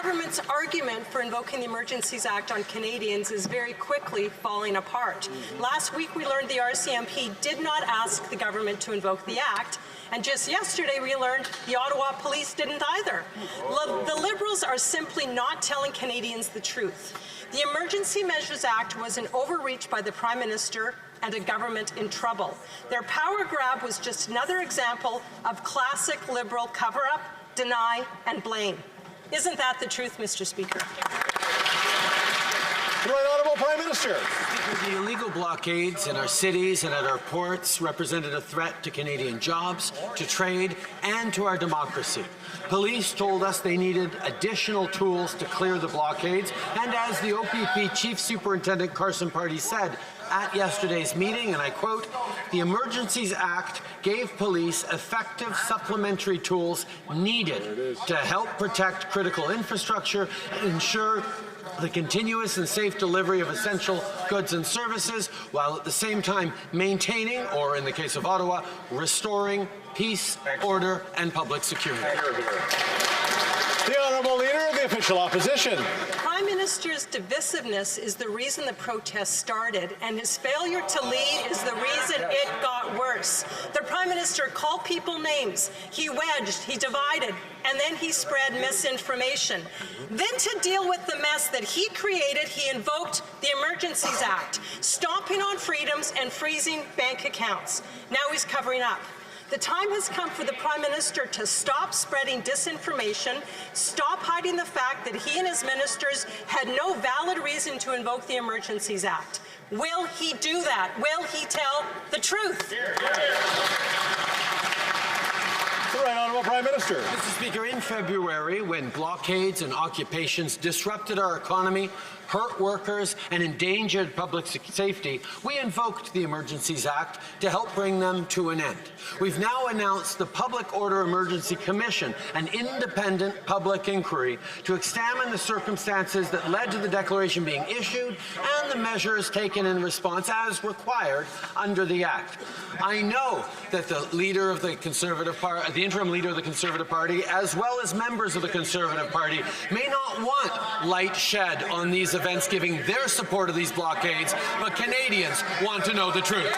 government's argument for invoking the Emergencies Act on Canadians is very quickly falling apart. Last week we learned the RCMP did not ask the government to invoke the Act, and just yesterday we learned the Ottawa Police didn't either. The Liberals are simply not telling Canadians the truth. The Emergency Measures Act was an overreach by the Prime Minister and a government in trouble. Their power grab was just another example of classic Liberal cover-up, deny, and blame. Isn't that the truth, Mr. Speaker? The Right Honourable Prime Minister. The illegal blockades in our cities and at our ports represented a threat to Canadian jobs, to trade, and to our democracy. Police told us they needed additional tools to clear the blockades, and as the OPP Chief Superintendent Carson Party said at yesterday's meeting, and I quote, "The Emergencies Act gave police effective supplementary tools needed to help protect critical infrastructure and ensure the continuous and safe delivery of essential goods and services, while at the same time maintaining, or in the case of Ottawa, restoring peace, order, and public security." The Honourable Leader of the Official Opposition. The Prime Minister's divisiveness is the reason the protests started, and his failure to lead is the reason it got worse. The Prime Minister called people names, he wedged, he divided, and then he spread misinformation. Then to deal with the mess that he created, he invoked the Emergencies Act, stomping on freedoms and freezing bank accounts. Now he's covering up. The time has come for the Prime Minister to stop spreading disinformation, stop hiding the fact that he and his ministers had no valid reason to invoke the Emergencies Act. Will he do that? Will he tell the truth? The Right Honourable Prime Minister. Mr. Speaker, in February, when blockades and occupations disrupted our economy, hurt workers, and endangered public safety, we invoked the Emergencies Act to help bring them to an end. We've now announced the Public Order Emergency Commission, an independent public inquiry to examine the circumstances that led to the declaration being issued and the measures taken in response as required under the Act. I know that the leader of the Conservative Party, the interim leader of the Conservative Party, as well as members of the Conservative Party, may not want light shed on these events giving their support of these blockades, but Canadians want to know the truth.